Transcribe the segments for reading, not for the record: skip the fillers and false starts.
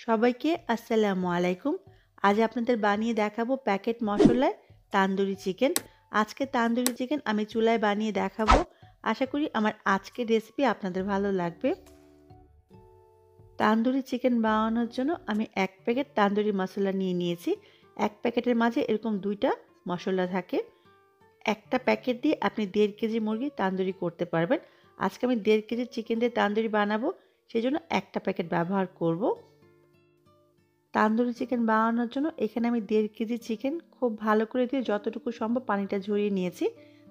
সবাইকে আসসালামু আলাইকুম। আজ আপনাদের বানিয়ে দেখাবো প্যাকেট মশলায় তান্দুরি চিকেন। আজকে তান্দুরি চিকেন আমি চুলায় বানিয়ে দেখাবো। আশা করি আমার আজকের রেসিপি আপনাদের ভালো লাগবে। তান্দুরি চিকেন বানানোর জন্য আমি 1 প্যাকেট তান্দুরি মশলা নিয়ে নিয়েছি। 1 প্যাকেটের মাঝে এরকম 2টা মশলা থাকে। একটা প্যাকেট দিয়ে আপনি 1.5 কেজি মুরগি তান্দুরি করতে পারবেন। আজকে আমি 1.5 কেজি চিকেন দিয়ে তান্দুরি বানাবো, সেজন্য একটা প্যাকেট ব্যবহার করব। তান্দুরি চিকেন বানানোর জন্য এখানে আমি 1.5 কেজি চিকেন খুব ভালো করে দিয়ে যতটুকু সম্ভব পানিটা ঝরিয়ে নিয়েছি।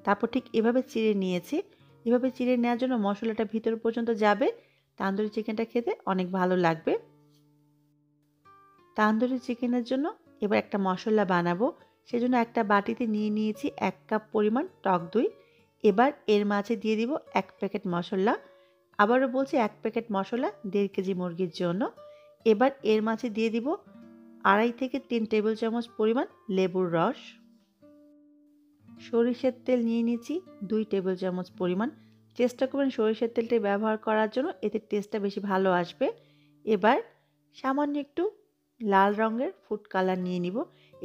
তারপর ঠিক এভাবে চিড়ে নিয়েছি। এভাবে চিড়ে নেওয়ার জন্য মশলাটা ভিতর পর্যন্ত যাবে। তান্দুরি চিকেনটা খেতে অনেক ভালো লাগবে। তান্দুরি চিকেনের জন্য এবার একটা মশলা বানাবো। সেজন্য একটা বাটিতে নিয়ে নিয়েছি 1 কাপ পরিমাণ টক দই। এবার এর মাঝে দিয়ে দিব 1 প্যাকেট মশলা। আবারও বলছি 1 প্যাকেট মশলা 1.5 কেজি মুরগির জন্য। এবার এর মাঝে দিয়ে দিব 2.5 থেকে 3 টেবিল চামচ পরিমাণ লেবুর রস। সরিষার তেল নিয়ে নিয়েছি 2 টেবিল চামচ পরিমাণ। চেষ্টা করবেন সরিষার তেলটাই ব্যবহার করার জন্য, এতে টেস্টটা বেশি ভালো আসবে। এবার সামান্য একটু লাল রঙের ফুড কালার নিয়ে নিব।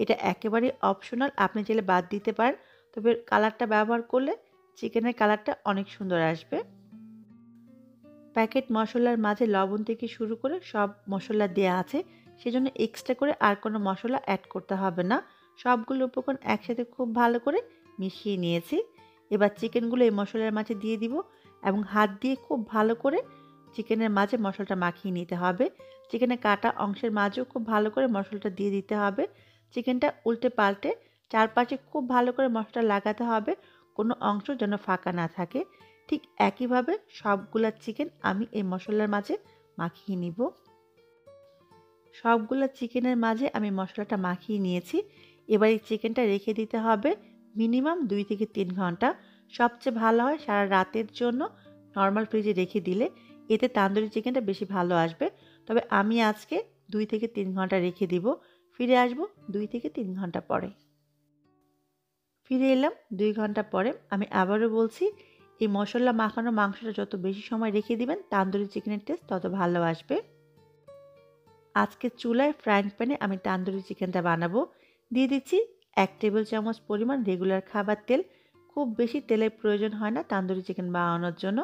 এটা একেবারেই অপশনাল, আপনি চাইলে বাদ দিতে পারেন, তবে কালারটা ব্যবহার করলে চিকেনের কালারটা অনেক সুন্দর আসবে। প্যাকেট মশলার মাঝে লবণ থেকে শুরু করে সব মশলা দেওয়া আছে, সেজন্য এক্সট্রা করে আর কোনো মশলা অ্যাড করতে হবে না। সবগুলো উপকরণ একসাথে খুব ভালো করে মিশিয়ে নিয়েছি। এবার চিকেনগুলো এই মশলার মাঝে দিয়ে দিব এবং হাত দিয়ে খুব ভালো করে চিকেনের মাঝে মশলাটা মাখিয়ে নিতে হবে। চিকেনের কাটা অংশের মাঝেও খুব ভালো করে মশলাটা দিয়ে দিতে হবে। চিকেনটা উল্টে পাল্টে চারপাশে খুব ভালো করে মশলা লাগাতে হবে, কোনো অংশ যেন ফাঁকা না থাকে। ঠিক একইভাবে সবগুলা চিকেন আমি এই মশলার মাঝে মাখিয়ে নিব। সবগুলা চিকেনের মাঝে আমি মশলাটা মাখিয়ে নিয়েছি। এবার এই চিকেনটা রেখে দিতে হবে মিনিমাম 2 থেকে 3 ঘন্টা। সবচেয়ে ভালো হয় সারা রাতের জন্য নর্মাল ফ্রিজে রেখে দিলে, এতে তান্দুরি চিকেনটা বেশি ভালো আসবে। তবে আমি আজকে 2 থেকে 3 ঘন্টা রেখে দিব। ফিরে আসব 2 থেকে 3 ঘন্টা পরে। ফিরে এলাম 2 ঘন্টা পরে। আমি আবারও বলছি, এই মশলা মাখানো মাংসটা যত বেশি সময় রেখে দিবেন তান্দুরি চিকেনের টেস্ট তত ভালো আসবে। আজকে চুলায় ফ্রাইং প্যানে আমি তান্দুরি চিকেনটা বানাবো। দিয়ে দিচ্ছি 1 টেবিল চামচ পরিমাণ রেগুলার খাবার তেল। খুব বেশি তেলের প্রয়োজন হয় না তান্দুরি চিকেন বানানোর জন্য।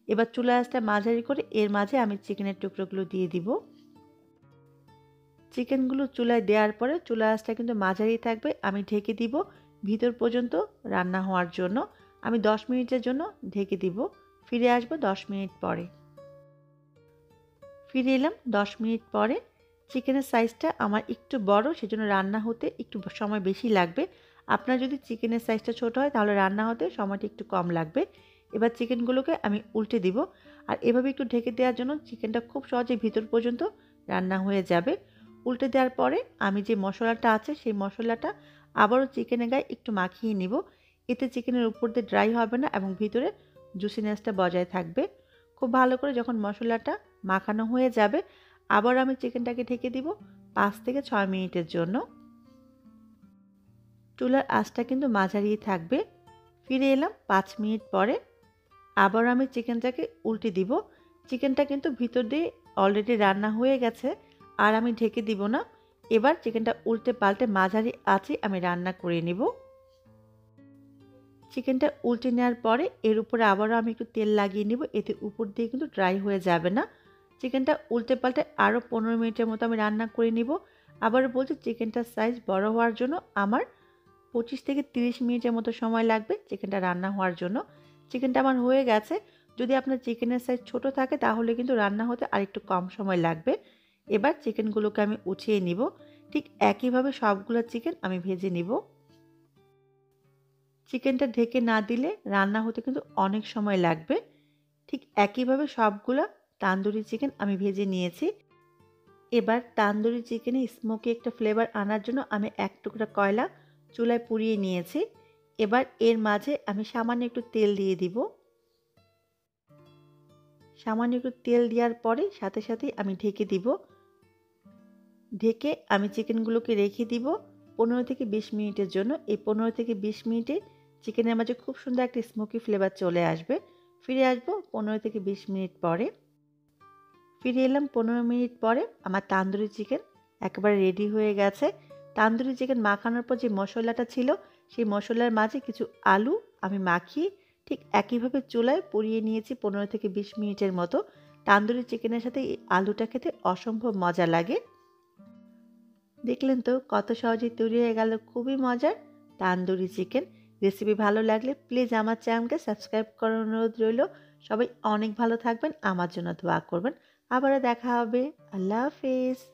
এবার চুলা আঁচটা মাঝারি করে এর মাঝে আমি চিকেনের টুকরোগুলো দিয়ে দিব। চিকেনগুলো চুলায় দেওয়ার পরে চুলা আঁচটা কিন্তু মাঝারি থাকবে। আমি ঢেকে দিব ভিতর পর্যন্ত রান্না হওয়ার জন্য। আমি 10 মিনিটের জন্য ঢেকে দিব। ফিরে আসব 10 মিনিট পরে। ফিরে এলাম 10 মিনিট পরে। চিকেনের সাইজটা আমার একটু বড়, সেজন্য রান্না হতে একটু সময় বেশি লাগবে। আপনার যদি চিকেনের সাইজটা ছোট হয় তাহলে রান্না হতে সময়টা একটু কম লাগবে। এবার চিকেনগুলোকে আমি উল্টে দিব। আর এভাবে একটু ঢেকে দেওয়ার জন্য চিকেনটা খুব সহজে ভিতর পর্যন্ত রান্না হয়ে যাবে। উল্টে দেওয়ার পরে আমি যে মশলাটা আছে সেই মশলাটা আবারও চিকেনের গায়ে একটু মাখিয়ে নিব। এতে চিকেনের উপর দিয়ে ড্রাই হবে না এবং ভিতরে জুসিনেসটা বজায় থাকবে। খুব ভালো করে যখন মশলাটা মাখানো হয়ে যাবে, আবার আমি চিকেনটাকে ঢেকে দিব 5 থেকে 6 মিনিটের জন্য। চুলার আঁচটা কিন্তু মাঝারিই থাকবে। ফিরে এলাম 5 মিনিট পরে। আবার আমি চিকেনটাকে উল্টে দিব। চিকেনটা কিন্তু ভিতর দিয়ে অলরেডি রান্না হয়ে গেছে, আর আমি ঢেকে দিব না। এবার চিকেনটা উল্টে পাল্টে মাঝারি আঁচে আমি রান্না করে নেব। চিকেনটা উল্টে নেওয়ার পরে এর উপরে আবারও আমি একটু তেল লাগিয়ে নেব, এতে উপর দিয়ে কিন্তু ড্রাই হয়ে যাবে না। চিকেনটা উল্টে পাল্টে আরও 15 মিনিটের মতো আমি রান্না করে নিব। আবারও বলছি, চিকেনটার সাইজ বড় হওয়ার জন্য আমার 25 থেকে 30 মিনিটের মতো সময় লাগবে চিকেনটা রান্না হওয়ার জন্য। চিকেনটা আমার হয়ে গেছে। যদি আপনার চিকেনের সাইজ ছোট থাকে তাহলে কিন্তু রান্না হতে আরেকটু কম সময় লাগবে। এবার চিকেনগুলোকে আমি উঠিয়ে নিব। ঠিক একইভাবে সবগুলো চিকেন আমি ভেজে নিব। চিকেনটা ঢেকে না দিলে রান্না হতে কিন্তু অনেক সময় লাগবে। ঠিক একইভাবে সবগুলা তান্দুরি চিকেন আমি ভেজে নিয়েছি। এবার তান্দুরি চিকেনে স্মোকি একটা ফ্লেভার আনার জন্য আমি 1 টুকরা কয়লা চুলায় পুড়িয়ে নিয়েছি। এবার এর মাঝে আমি সামান্য একটু তেল দিয়ে দিব। সামান্য একটু তেল দেওয়ার পরে সাথে সাথেই আমি ঢেকে দিব। ঢেকে আমি চিকেনগুলোকে রেখে দিব 15 থেকে 20 মিনিটের জন্য। এই 15 থেকে 20 মিনিটে চিকেনের মাঝে খুব সুন্দর একটা স্মোকি ফ্লেভার চলে আসবে। ফিরে আসবো 15 থেকে 20 মিনিট পরে। ফিরে এলাম 15 মিনিট পরে। আমার তান্দুরি চিকেন একেবারে রেডি হয়ে গেছে। তান্দুরি চিকেন মাখানোর পর যে মশলাটা ছিল, সেই মশলার মাঝে কিছু আলু আমি মাখিয়ে ঠিক একইভাবে চুলায় পুড়িয়ে নিয়েছি 15 থেকে 20 মিনিটের মতো। তান্দুরি চিকেনের সাথে এই আলুটা খেতে অসম্ভব মজা লাগে। দেখলেন তো কত সহজেই তৈরি হয়ে গেল খুবই মজার তান্দুরি চিকেন। রেসিপি ভালো লাগলে প্লিজ আমার চ্যানেলকে সাবস্ক্রাইব করার অনুরোধ রইল। সবাই অনেক ভালো থাকবেন, আমার জন্য দোয়া করবেন। আবারও দেখা হবে। আল্লাহ হাফেজ।